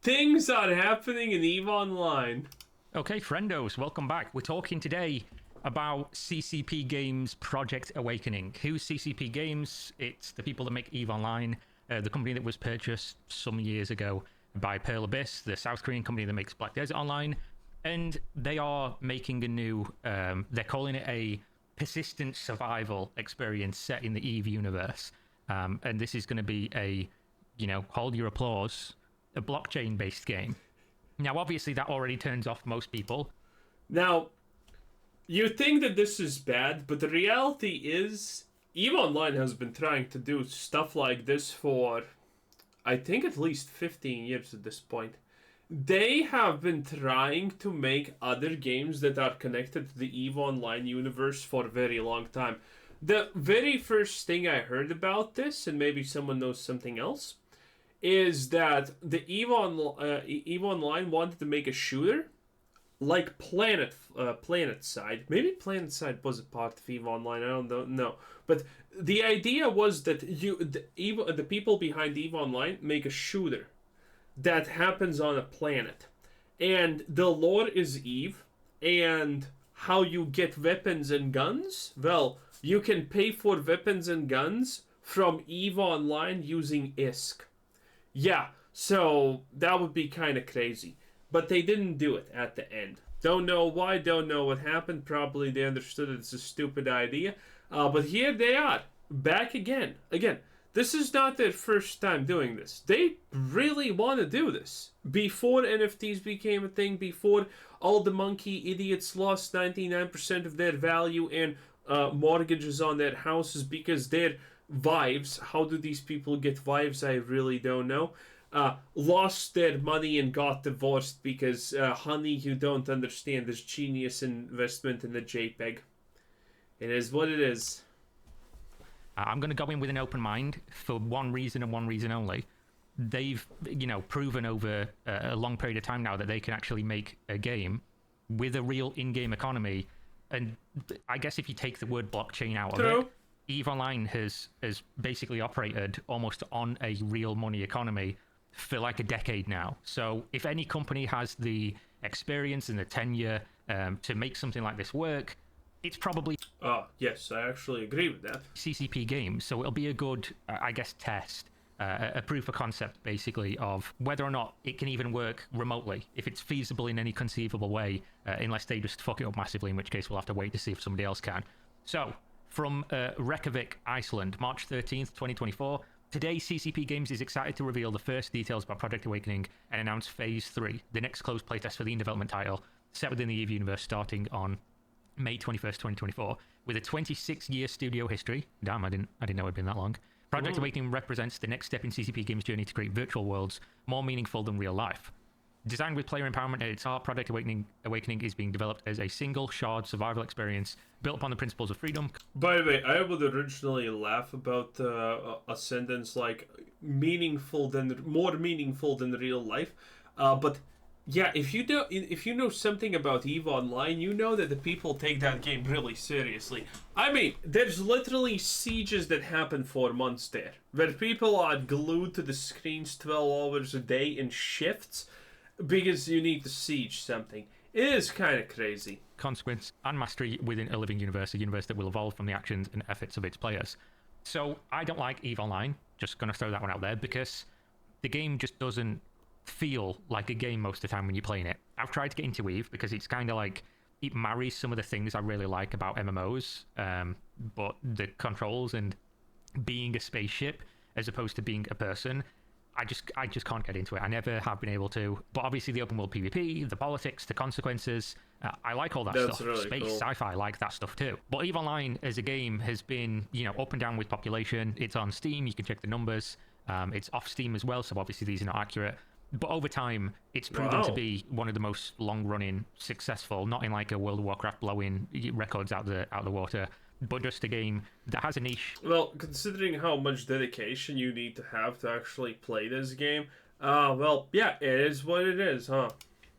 Things are happening in EVE Online. Okay, friendos, welcome back. We're talking today about CCP Games Project Awakening. Who's CCP Games? It's the people that make EVE Online, the company that was purchased some years ago by Pearl Abyss, the South Korean company that makes Black Desert Online. And they are making a new, they're calling it a persistent survival experience set in the EVE universe. And this is going to be a, hold your applause, a blockchain-based game. Now, obviously, that already turns off most people. Now, you think that this is bad, but the reality is EVE Online has been trying to do stuff like this for, I think, at least 15 years at this point. They have been trying to make other games that are connected to the EVE Online universe for a very long time. The very first thing I heard about this, and maybe someone knows something else, is that the EVE Online wanted to make a shooter like PlanetSide. Maybe PlanetSide was a part of EVE Online. I don't know. But the idea was that the people behind EVE Online make a shooter that happens on a planet, and the lore is EVE, and how you get weapons and guns. Well, you can pay for weapons and guns from EVE Online using ISK. Yeah, so that would be kind of crazy. But they didn't do it at the end. Don't know why, don't know what happened. Probably they understood it's a stupid idea. But here they are, back again. Again, this is not their first time doing this. They really want to do this. Before NFTs became a thing, before all the monkey idiots lost 99% of their value and mortgages on their houses because their wives, how do these people get wives? I really don't know. Lost their money and got divorced because, honey, you don't understand this genius investment in the JPEG. It is what it is. I'm going to go in with an open mind for one reason and one reason only. They've, proven over a long period of time now that they can actually make a game with a real in-game economy. And I guess if you take the word blockchain out of it, EVE Online has basically operated almost on a real money economy for like a decade now. So if any company has the experience and the tenure to make something like this work, it's probably... yes, I actually agree with that. CCP Games, so it'll be a good, I guess, test, a proof of concept, basically, of whether or not it can even work remotely, if it's feasible in any conceivable way, unless they just fuck it up massively, in which case we'll have to wait to see if somebody else can. So, from Reykjavik, Iceland, March 13th, 2024, today CCP Games is excited to reveal the first details about Project Awakening and announce Phase 3, the next closed playtest for the in-development title, set within the EVE universe starting on May 21st, 2024, with a 26-year studio history. Damn, I didn't know it'd been that long. Project Awakening represents the next step in CCP Games' journey to create virtual worlds more meaningful than real life. Designed with player empowerment at its heart, Project Awakening is being developed as a single shard survival experience built upon the principles of freedom. By the way, I would originally laugh about a sentence like more meaningful than real life, but yeah, if you know something about EVE Online, you know that the people take that game really seriously. I mean, there's literally sieges that happen for months there, where people are glued to the screens 12 hours a day in shifts because you need to siege something. It is kind of crazy. Consequence and mastery within a living universe, a universe that will evolve from the actions and efforts of its players. So I don't like EVE Online, just going to throw that one out there, because the game just doesn't feel like a game most of the time when you're playing it. I've tried to get into EVE because it's kind of like, it marries some of the things I really like about MMOs, but the controls and being a spaceship as opposed to being a person, I just can't get into it. I never have been able to. But obviously the open world PvP, the politics, the consequences, I like all that stuff. Really Space, cool. sci-fi, I like that stuff too. But EVE Online as a game has been, up and down with population. It's on Steam, you can check the numbers. It's off Steam as well, so obviously these are not accurate. But over time, it's proven to be one of the most long-running, successful, not in like a World of Warcraft blowing records out the water, but just a game that has a niche. Well, considering how much dedication you need to have to actually play this game, well, yeah, it is what it is, huh?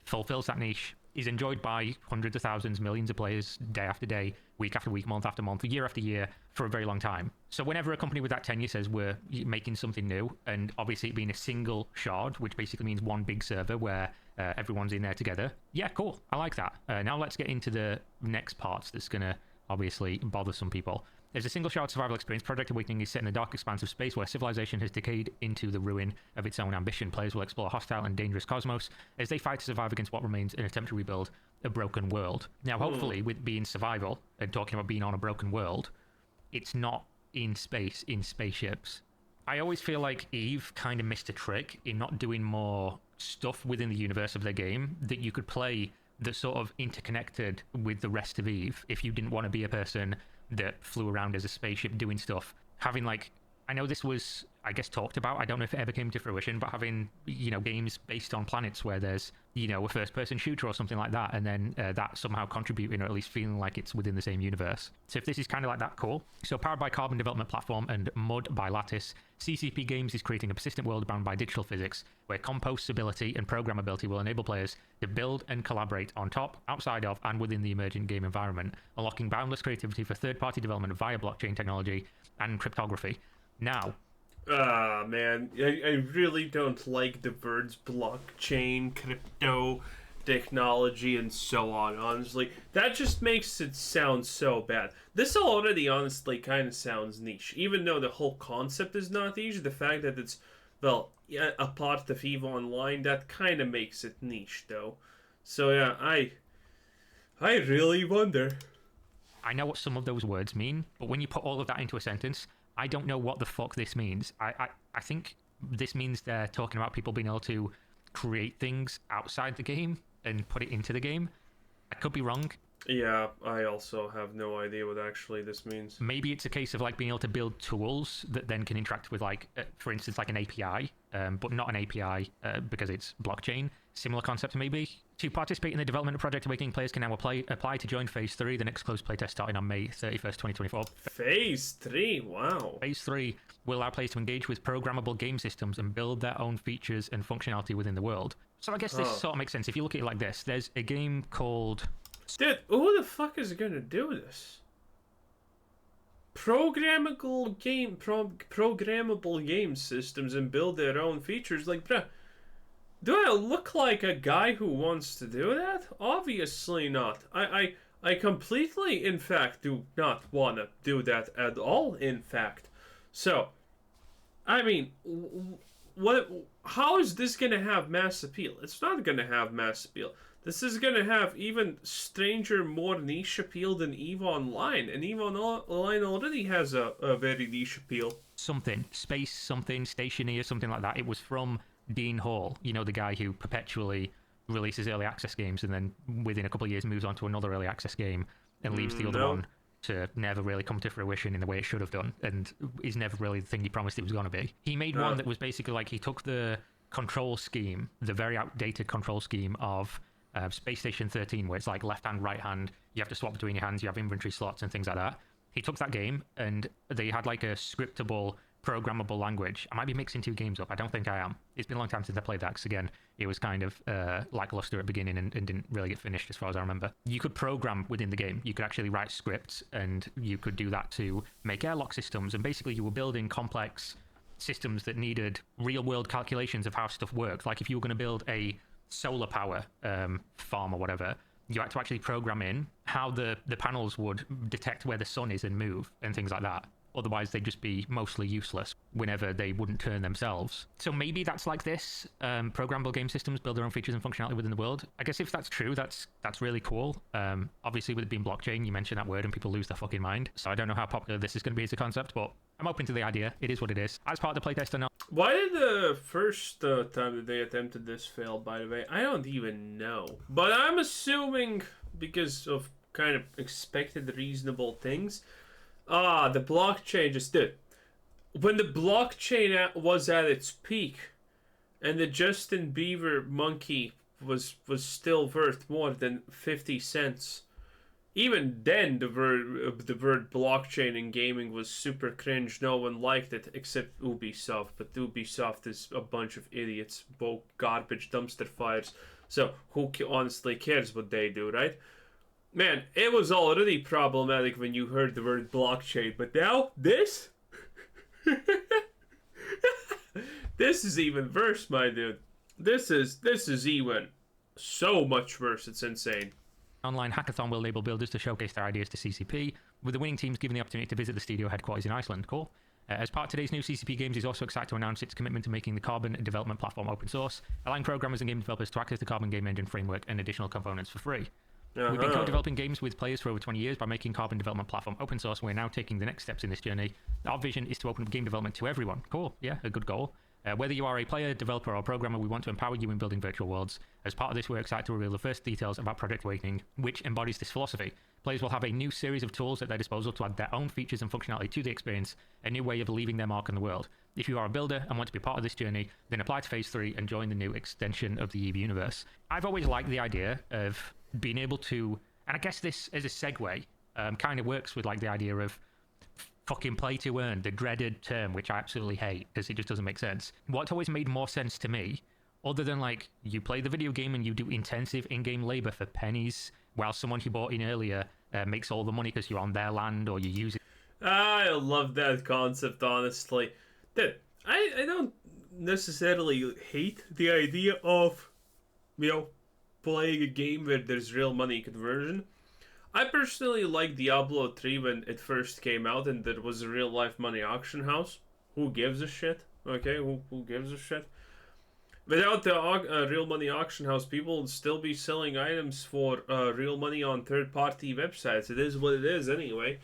Fulfills that niche. is enjoyed by hundreds of thousands, millions of players day after day, week after week, month after month, year after year for a very long time. So whenever a company with that tenure says we're making something new, and obviously it being a single shard, which basically means one big server where everyone's in there together, yeah, cool, I like that. Now let's get into the next parts that's going to obviously bother some people. There's a single shard survival experience. Project Awakening is set in a dark expanse of space where civilization has decayed into the ruin of its own ambition. Players will explore a hostile and dangerous cosmos as they fight to survive against what remains and attempt to rebuild a broken world. Now, hopefully, with being survival and talking about being on a broken world, it's not in space, in spaceships. I always feel like EVE kind of missed a trick in not doing more stuff within the universe of their game that you could play that's sort of interconnected with the rest of EVE if you didn't want to be a person that flew around as a spaceship doing stuff. Having, like, I know this was, I guess, talked about, I don't know if it ever came to fruition, but having, you know, games based on planets where there's, you know, a first-person shooter or something like that, and then that somehow contributing or at least feeling like it's within the same universe. So if this is kind of like that, cool. So powered by Carbon Development Platform and Mud by Lattice, CCP Games is creating a persistent world bound by digital physics, where compostability and programmability will enable players to build and collaborate on top, outside of, and within the emergent game environment, unlocking boundless creativity for third-party development via blockchain technology and cryptography. Now, man, I really don't like the words blockchain, crypto, technology, and so on, honestly. That just makes it sound so bad. This already, honestly, kind of sounds niche. Even though the whole concept is not niche, the fact that it's, well, yeah, a part of EVE Online, that kind of makes it niche, though. So, yeah, I really wonder. I know what some of those words mean, but when you put all of that into a sentence, I don't know what the fuck this means. I think this means they're talking about people being able to create things outside the game and put it into the game. I could be wrong. Yeah, I also have no idea what actually this means. Maybe it's a case of like being able to build tools that then can interact with, like, for instance, like an API, but not an API because it's blockchain. Similar concept maybe. To participate in the development of Project Awakening, players can now apply to join Phase 3, the next closed playtest starting on May 31st, 2024. Phase 3? Wow. Phase 3 will allow players to engage with programmable game systems and build their own features and functionality within the world. So I guess this sort of makes sense. If you look at it like this, there's a game called... Dude, who the fuck is gonna do this? Programmable game systems and build their own features? Like, bruh, do I look like a guy who wants to do that? Obviously not. I completely, in fact, do not want to do that at all, in fact. So, I mean, how is this going to have mass appeal? It's not going to have mass appeal. This is going to have even stranger, more niche appeal than EVE Online. And EVE Online already has a very niche appeal. Something. Space something, Stationeer, something like that. It was from Dean Hall, you know, the guy who perpetually releases early access games and then within a couple of years moves on to another early access game and leaves the other one to never really come to fruition in the way it should have done, and is never really the thing he promised it was going to be. He made one that was basically like, he took the control scheme, the very outdated control scheme of Space Station 13, where it's like left hand, right hand, you have to swap between your hands, you have inventory slots and things like that. He took that game and they had like a scriptable, programmable language. I might be mixing two games up. I don't think I am. It's been a long time since I played that, because again, it was kind of lackluster at the beginning and didn't really get finished as far as I remember. You could program within the game. You could actually write scripts, and you could do that to make airlock systems, and basically you were building complex systems that needed real-world calculations of how stuff worked. Like if you were going to build a solar power farm or whatever, you had to actually program in how the panels would detect where the sun is and move and things like that. Otherwise, they'd just be mostly useless whenever they wouldn't turn themselves. So maybe that's like this. Programmable game systems build their own features and functionality within the world. I guess if that's true, that's really cool. Obviously, with it being blockchain, you mention that word and people lose their fucking mind. So I don't know how popular this is going to be as a concept, but I'm open to the idea. It is what it is. As part of the playtest or not. Why did the first time that they attempted this fail, by the way? I don't even know. But I'm assuming because of kind of expected reasonable things. The blockchain just did. When the blockchain was at its peak, and the Justin Bieber monkey was still worth more than 50 cents, even then the word blockchain in gaming was super cringe. No one liked it except Ubisoft, but Ubisoft is a bunch of idiots, both garbage dumpster fires. So who honestly cares what they do, right? Man, it was already problematic when you heard the word blockchain, but now this this is even worse, my dude. This is even so much worse. It's insane. Online hackathon will enable builders to showcase their ideas to CCP, with the winning teams given the opportunity to visit the studio headquarters in Iceland. Cool. As part of today's new CCP Games is also excited to announce its commitment to making the Carbon development platform open source, allowing programmers and game developers to access the Carbon game engine framework and additional components for free. We've been co-developing games with players for over 20 years by making Carbon development platform open source. We're now taking the next steps in this journey. Our vision is to open up game development to everyone. Cool. Yeah, a good goal. Whether you are a player, developer, or programmer, we want to empower you in building virtual worlds. As part of this, we're excited to reveal the first details about Project Awakening, which embodies this philosophy. Players will have a new series of tools at their disposal to add their own features and functionality to the experience, a new way of leaving their mark on the world. If you are a builder and want to be part of this journey, then apply to Phase 3 and join the new extension of the EVE universe. I've always liked the idea of being able to, and I guess this as a segue kind of works with like the idea of fucking play to earn, the dreaded term, which I absolutely hate because it just doesn't make sense. What's always made more sense to me, other than like you play the video game and you do intensive in-game labor for pennies while someone who bought in earlier makes all the money because you're on their land or you use it. I love that concept, honestly. That I don't necessarily hate the idea of, playing a game where there's real money conversion. I personally like Diablo 3 when it first came out and there was a real life money auction house. Who gives a shit? Okay, who gives a shit? Without the real money auction house, people would still be selling items for real money on third party websites. It is what it is anyway.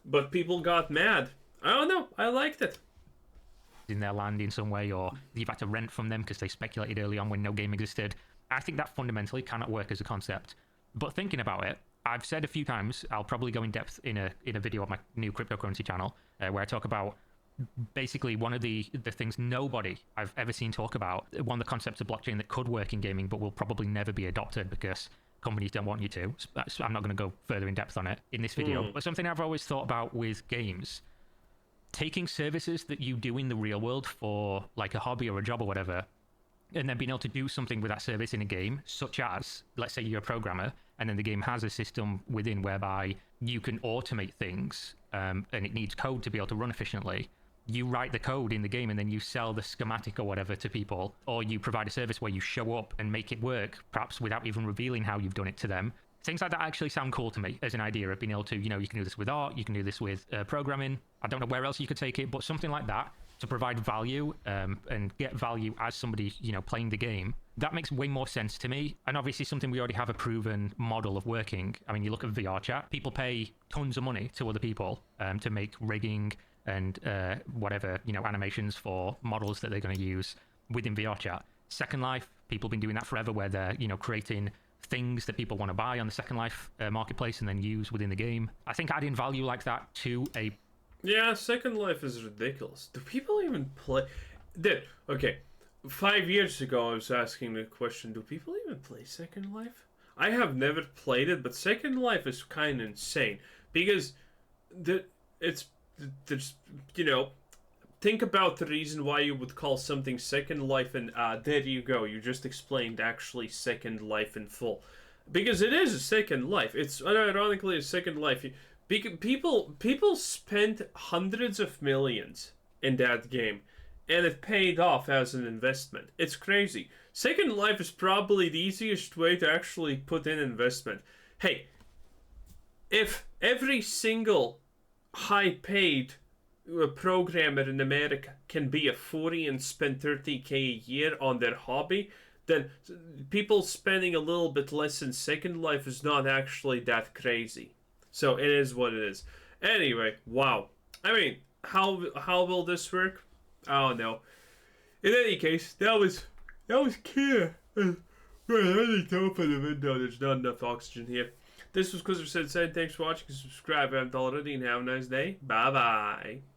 But people got mad. I don't know. I liked it. In their land in some way, or you've had to rent from them because they speculated early on when no game existed. I think that fundamentally cannot work as a concept. But thinking about it, I've said a few times, I'll probably go in depth in a video on my new cryptocurrency channel, where I talk about basically one of the things nobody I've ever seen talk about, one of the concepts of blockchain that could work in gaming but will probably never be adopted because companies don't want you to. So I'm not going to go further in depth on it in this video. But something I've always thought about with games, taking services that you do in the real world for like a hobby or a job or whatever, and then being able to do something with that service in a game, such as, let's say you're a programmer, and then the game has a system within whereby you can automate things, and it needs code to be able to run efficiently. You write the code in the game, and then you sell the schematic or whatever to people, or you provide a service where you show up and make it work, perhaps without even revealing how you've done it to them. Things like that actually sound cool to me as an idea of being able to, you can do this with art, you can do this with programming. I don't know where else you could take it, but something like that to provide value and get value as somebody, playing the game. That makes way more sense to me. And obviously something we already have a proven model of working. I mean, you look at VR chat, people pay tons of money to other people to make rigging and whatever, animations for models that they're going to use within VR chat. Second Life, people have been doing that forever where they're, creating things that people want to buy on the Second Life marketplace and then use within the game. I think adding value like that to a... Yeah, Second Life is ridiculous. Do people even play... Okay, 5 years ago I was asking the question, do people even play Second Life? I have never played it, but Second Life is kind of insane. Because think about the reason why you would call something Second Life, and there you go. You just explained actually Second Life in full. Because it is a Second Life. It's ironically a Second Life. People spent hundreds of millions in that game, and it paid off as an investment. It's crazy. Second Life is probably the easiest way to actually put in investment. Hey, if every single high-paid programmer in America can be a 40 and spend 30k a year on their hobby, then people spending a little bit less in Second Life is not actually that crazy. So it is what it is. Anyway, wow. I mean, how will this work? I don't know. In any case, that was clear. I need to open the window. There's not enough oxygen here. This was Quizzer saying thanks for watching. Subscribe if you haven't already, and have a nice day. Bye bye.